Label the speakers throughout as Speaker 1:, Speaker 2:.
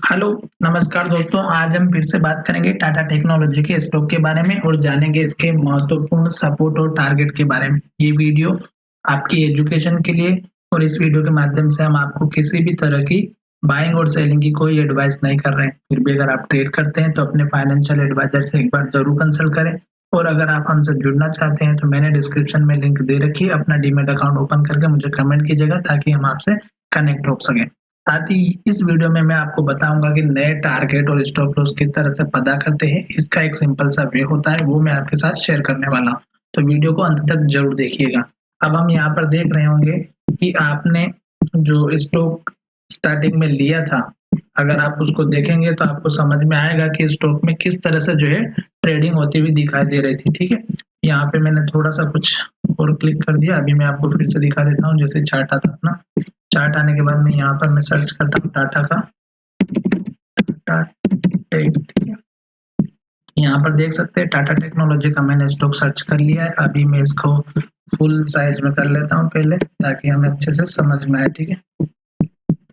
Speaker 1: Hello, नमस्कार दोस्तों। आज हम फिर से बात करेंगे टाटा टेक्नोलॉजी के स्टॉक के बारे में और जानेंगे इसके महत्वपूर्ण सपोर्ट और टारगेट के बारे में। ये वीडियो आपकी एजुकेशन के लिए और इस वीडियो के माध्यम से हम आपको किसी भी तरह की बाइंग और सेलिंग की कोई एडवाइस नहीं कर रहे हैं। फिर भी अगर आप ट्रेड करते हैं तो अपने फाइनेंशियल एडवाइजर से एक बार जरूर कंसल्ट करें। और अगर आप हमसे जुड़ना चाहते हैं तो मैंने डिस्क्रिप्शन में लिंक दे रखी है। अपना डीमैट अकाउंट ओपन करके मुझे कमेंट कीजिएगा ताकि हम आपसे कनेक्ट हो सकें। साथ ही इस वीडियो में मैं आपको बताऊंगा कि नए टारगेट और स्टॉप लॉस किस तरह से पता करते हैं। इसका एक सिंपल सा वे होता है, वो मैं आपके साथ शेयर करने वाला हूँ। तो वीडियो को अंत तक जरूर देखिएगा। अब हम यहाँ पर देख रहे होंगे कि आपने जो स्टॉक स्टार्टिंग में लिया था, अगर आप उसको देखेंगे तो आपको समझ में आएगा कि स्टॉक में किस तरह से जो है ट्रेडिंग होती हुई दिखाई दे रही थी। ठीक है, यहाँ पे मैंने थोड़ा सा कुछ और क्लिक कर दिया। अभी मैं आपको फिर से दिखा देता हूँ। जैसे चार्ट आता अपना, चार्ट आने के बाद में यहाँ पर मैं सर्च करता हूँ टाटा का, टाटा टेक। ठीक है, यहाँ पर देख सकते हैं टाटा टेक्नोलॉजी का मैंने स्टॉक सर्च कर लिया है। अभी मैं इसको फुल साइज में कर लेता हूँ पहले, ताकि हमें अच्छे से समझ में आए। ठीक है,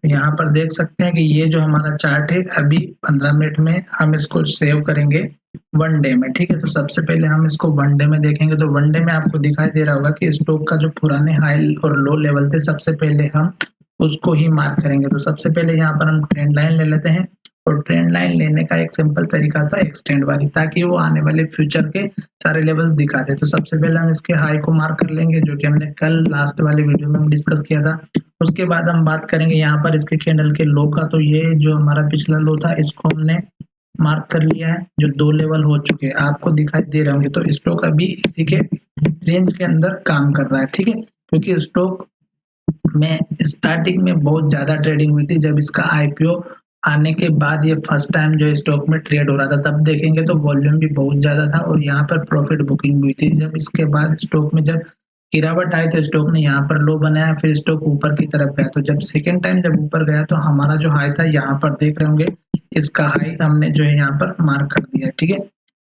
Speaker 1: यहाँ पर देख सकते हैं कि ये जो हमारा चार्ट है, अभी 15 मिनट में हम इसको सेव करेंगे वन डे में। ठीक है, तो सबसे पहले हम इसको वन डे में देखेंगे। तो वन डे में आपको दिखाई दे रहा होगा कि स्टॉक का जो पुराने हाई और लो लेवल थे, सबसे पहले हम उसको ही मार्क करेंगे। तो सबसे पहले यहाँ पर हम ट्रेंड लाइन ले लेते हैं। और ट्रेंड लाइन लेने का एक सिंपल तरीका था एक्सटेंड वाली, ताकि वो आने वाले फ्यूचर के सारे लेवल्स दिखा दे। तो सबसे पहले हम इसके हाई को मार्क कर लेंगे, जो कि हमने कल लास्ट वाले वीडियो में डिस्कस किया था। उसके बाद हम बात करेंगे यहाँ पर इसके कैंडल के लो का। तो ये जो हमारा पिछला लो था, इसको हमने मार्क कर लिया है। जो दो लेवल हो चुके हैं आपको दिखाई दे रहे होंगे। तो स्टॉक अभी इसी के रेंज के अंदर काम कर रहा है। ठीक है, क्योंकि स्टॉक में स्टार्टिंग में बहुत ज्यादा ट्रेडिंग हुई थी। जब इसका आईपीओ आने के बाद ये फर्स्ट टाइम जो स्टॉक में ट्रेड हो रहा था, तब देखेंगे तो वॉल्यूम भी बहुत ज्यादा था और यहाँ पर प्रॉफिट बुकिंग हुई थी। जब इसके बाद स्टॉक में जब गिरावट आई तो स्टॉक ने यहाँ पर लो बनाया, फिर स्टॉक ऊपर की तरफ गया। तो जब सेकेंड टाइम जब ऊपर गया तो हमारा जो हाई था, यहाँ पर देख रहे होंगे, इसका हाई हमने जो है यहाँ पर मार्क कर दिया। ठीक है,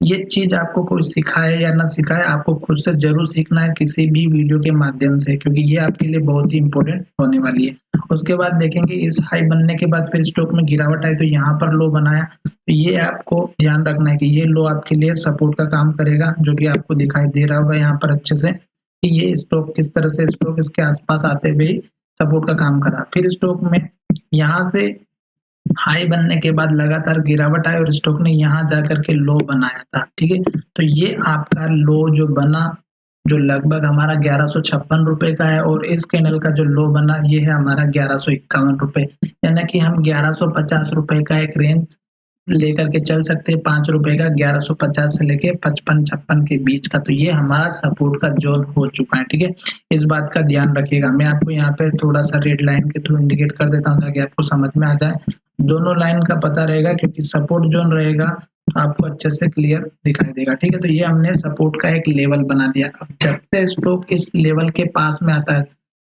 Speaker 1: ये चीज आपको कोई सिखाए या ना सिखाए, आपको खुद से जरूर सीखना है किसी भी वीडियो के माध्यम से, क्योंकि ये आपके लिए बहुत ही इंपॉर्टेंट होने वाली है। उसके बाद देखेंगे इस हाई बनने के बाद फिर स्टॉक में गिरावट आई तो यहाँ पर लो बनाया। तो ये आपको ध्यान रखना है कि ये लो आपके लिए सपोर्ट का काम करेगा, जो कि आपको दिखाई दे रहा होगा यहाँ पर अच्छे से कि ये स्टॉक किस तरह से स्टॉक इसके आसपास आते हुए सपोर्ट का काम करा। फिर स्टॉक में यहाँ से हाई बनने के बाद लगातार गिरावट आई और स्टॉक ने यहाँ जाकर के लो बनाया था। ठीक है, तो ये आपका लो जो बना, जो लगभग हमारा 1156 रुपए का है, और इस कैंडल का जो लो बना ये है हमारा 1151 रुपए। यानी कि हम 1150 रुपए का एक रेंज लेकर के चल सकते हैं, 5 रुपए का, 1150 से लेके 55-56 के बीच का। तो ये हमारा सपोर्ट का जोन हो चुका है। ठीक है, इस बात का ध्यान रखिएगा। मैं आपको यहाँ पे थोड़ा सा रेड लाइन के थ्रू इंडिकेट कर देता हूँ ताकि आपको समझ में आ जाए। दोनों लाइन का पता रहेगा, क्योंकि सपोर्ट जोन रहेगा तो आपको अच्छे से क्लियर दिखाई देगा। ठीक है, तो ये हमने सपोर्ट का एक लेवल बना दिया। अब जब से स्टॉक इस लेवल के पास में आता है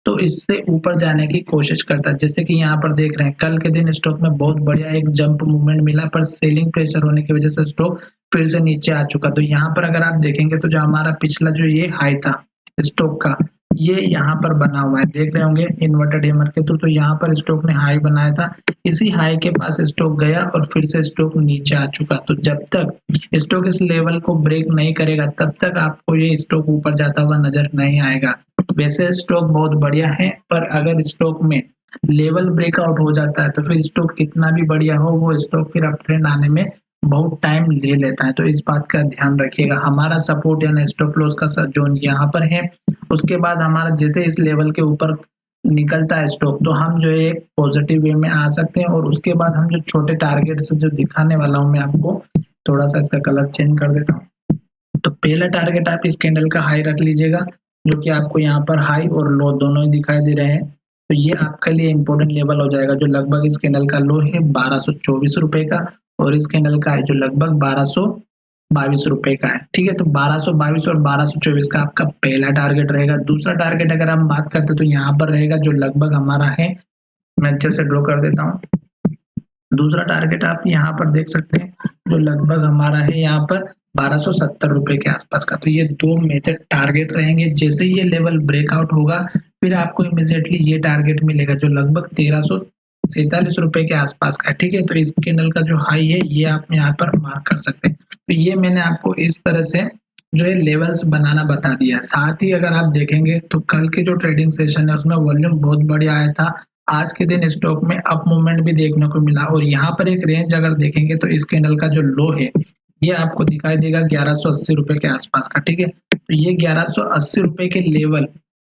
Speaker 1: तो इससे ऊपर जाने की कोशिश करता है। जैसे कि यहाँ पर देख रहे हैं, कल के दिन स्टॉक में बहुत बढ़िया एक जंप मूवमेंट मिला, पर सेलिंग प्रेशर होने की वजह से स्टॉक फिर से नीचे आ चुका। तो यहाँ पर अगर आप देखेंगे तो जो हमारा पिछला जो ये हाई था स्टॉक का, ये यहाँ पर बना हुआ है, देख रहे होंगे इन्वर्टेड हैमर के थ्रू। तो यहाँ पर स्टॉक ने हाई बनाया था, इसी हाई के पास स्टॉक गया और फिर से स्टॉक नीचे आ चुका। तो जब तक स्टॉक इस लेवल को ब्रेक नहीं करेगा तब तक आपको ये स्टॉक ऊपर जाता हुआ नजर नहीं आएगा। वैसे स्टॉक बहुत बढ़िया है, पर अगर स्टॉक में लेवल ब्रेकआउट हो जाता है तो फिर स्टॉक कितना भी बढ़िया हो, वो स्टॉक फिर अप ट्रेंड आने में बहुत टाइम ले लेता है। तो इस बात का ध्यान रखिएगा। हमारा सपोर्ट यानी स्टॉप लॉस का जोन यहाँ पर है। उसके बाद हमारा जैसे इस लेवल के ऊपर निकलता है स्टॉक, तो हम जो है पॉजिटिव वे में आ सकते हैं। और उसके बाद हम जो छोटे टारगेट से जो दिखाने वाला हूँ मैं आपको, थोड़ा सा इसका कलर चेंज कर देता हूँ। तो पहला टारगेट आप इस कैंडल का हाई रख लीजिएगा, जो कि आपको यहाँ पर हाई और लो दोनों ही दिखाई दे रहे हैं। तो ये आपके लिए इंपॉर्टेंट लेवल हो जाएगा। जो लगभग इस कैंडल का लो है 1224 रुपए का, और इस कैंडल का है जो लगभग 1222 रुपए का है। ठीक है, तो 1222 और 1224 का आपका पहला टारगेट रहेगा। दूसरा टारगेट अगर हम बात करते तो यहाँ पर रहेगा, जो लगभग हमारा है, मैं अच्छे से ड्रॉ कर देता हूँ। दूसरा टारगेट आप यहाँ पर देख सकते हैं, जो लगभग हमारा है यहाँ पर 1270 रुपए के आसपास का। तो ये दो मेजर टारगेट रहेंगे। जैसे ही ये लेवल ब्रेकआउट होगा फिर आपको इमीडिएटली ये टारगेट मिलेगा, जो लगभग ₹47 के आसपास का है, ठीक है? तो इस कैंडल का जो हाई है ये आप यहाँ पर मार्क कर सकते हैं। तो ये मैंने आपको इस तरह से जो है लेवल्स बनाना बता दिया। साथ ही अगर आप देखेंगे तो कल की जो ट्रेडिंग सेशन है उसमें वॉल्यूम बहुत बढ़िया आया था। आज के दिन स्टॉक में अप मूवमेंट भी देखने को मिला और यहाँ पर एक रेंज अगर देखेंगे तो इस कैंडल का जो लो है ये आपको दिखाई देगा ₹1180 के आसपास का, ठीक है? तो ये ₹1180 के लेवल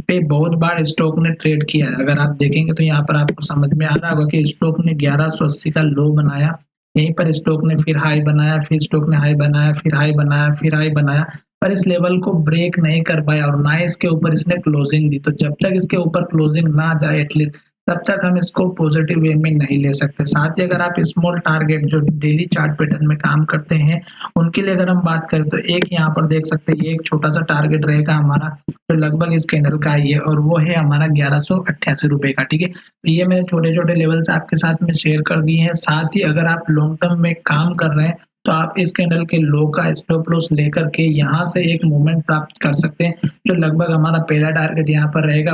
Speaker 1: पे बहुत बार स्टॉक ने ट्रेड किया है। अगर आप देखेंगे तो यहाँ पर आपको समझ में आ रहा होगा कि स्टॉक ने 1180 का लो बनाया, यहीं पर स्टॉक ने फिर हाई बनाया, फिर स्टॉक ने हाई बनाया, फिर हाई बनाया, फिर हाई बनाया, पर इस लेवल को ब्रेक नहीं कर पाया और ना इसके ऊपर इसने क्लोजिंग दी। तो जब तक इसके ऊपर क्लोजिंग ना जाए एटलीस्ट तब तक हम इसको पॉजिटिव वे में नहीं ले सकते। साथ ही अगर आप स्मॉल टारगेट जो डेली चार्ट पैटर्न में काम करते हैं उनके लिए अगर हम बात करें तो एक यहाँ पर देख सकते हैं ये एक छोटा सा टारगेट रहेगा हमारा जो लगभग इस कैंडल का ही है और वो है हमारा ₹1188 का, ठीक है? तो ये मैंने छोटे-छोटे लेवल्स आपके साथ में शेयर कर दिए हैं। साथ ही अगर आप लॉन्ग टर्म में काम कर रहे हैं तो आप इस कैंडल के लो का स्टॉप लॉस लेकर के यहाँ से एक मूवमेंट प्राप्त कर सकते हैं जो लगभग हमारा पहला टारगेट यहाँ पर रहेगा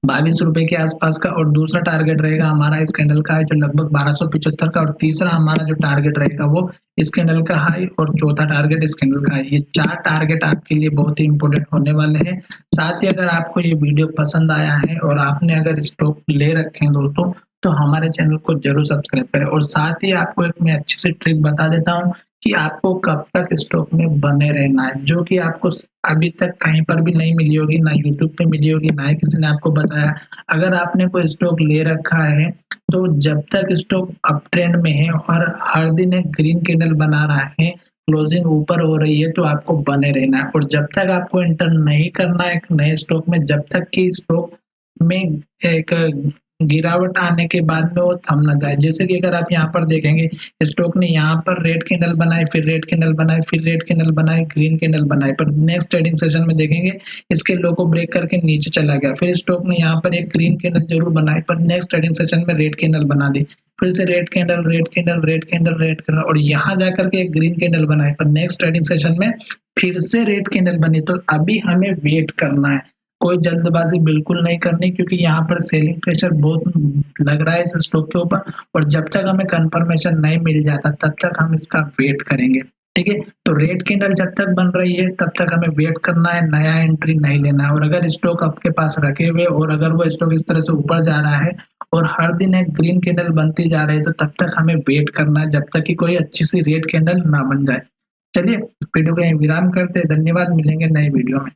Speaker 1: ₹1222 के आसपास का और दूसरा टारगेट रहेगा हमारा इस कैंडल का है जो लगभग 1275 का और तीसरा हमारा जो टारगेट रहेगा वो इस कैंडल का हाई और चौथा टारगेट इस कैंडल का है। ये 4 टारगेट आपके लिए बहुत ही इंपॉर्टेंट होने वाले हैं। साथ ही अगर आपको ये वीडियो पसंद आया है और आपने अगर स्टॉक ले रखे हैं दोस्तों तो हमारे चैनल को जरूर सब्सक्राइब करें और साथ ही आपको एक मैं अच्छी सी ट्रिक बता देता हूँ कि आपको कब तक स्टॉक में बने रहना है, जो कि आपको अभी तक कहीं पर भी नहीं मिली होगी, ना यूट्यूब पे मिली होगी, ना ही किसी ने आपको बताया। अगर आपने कोई स्टॉक ले रखा है, तो जब तक स्टॉक अप ट्रेंड में है और हर दिन एक ग्रीन कैंडल बना रहा है, क्लोजिंग ऊपर हो रही है, तो आपको बने रहना है और जब तक आपको एंटर नहीं करना है एक नए स्टॉक में, जब तक कि स्टॉक में एक गिरावट आने के बाद में वो थम ना जाए। जैसे कि अगर आप यहाँ पर देखेंगे स्टॉक ने यहाँ पर रेड कैंडल बनाई, फिर रेड कैंडल बनाई, फिर रेड कैंडल बनाई, ग्रीन कैंडल बनाई, पर नेक्स्ट ट्रेडिंग सेशन में देखेंगे इसके लो को ब्रेक करके नीचे चला गया। फिर स्टॉक ने यहाँ पर एक ग्रीन कैंडल जरूर बनाई पर नेक्स्ट ट्रेडिंग सेशन में रेड कैंडल बना दी। फिर से red candle, red candle, red candle, red candle और यहाँ जाकर के एक ग्रीन कैंडल बनाई पर नेक्स्ट ट्रेडिंग सेशन में फिर से रेड कैंडल बनी। तो अभी हमें वेट करना है, कोई जल्दबाजी बिल्कुल नहीं करनी क्योंकि यहाँ पर सेलिंग प्रेशर बहुत लग रहा है इस स्टॉक के ऊपर और जब तक हमें कंफर्मेशन नहीं मिल जाता तब तक हम इसका वेट करेंगे, ठीक है? तो रेड कैंडल जब तक बन रही है तब तक हमें वेट करना है, नया एंट्री नहीं लेना है और अगर स्टॉक आपके पास रखे हुए और अगर वो स्टॉक इस तरह से ऊपर जा रहा है और हर दिन एक ग्रीन कैंडल बनती जा रही है तो तब तक हमें वेट करना है जब तक कि कोई अच्छी सी रेड कैंडल ना बन जाए। चलिए वीडियो को यहीं विराम करते हैं। धन्यवाद, मिलेंगे नए वीडियो में।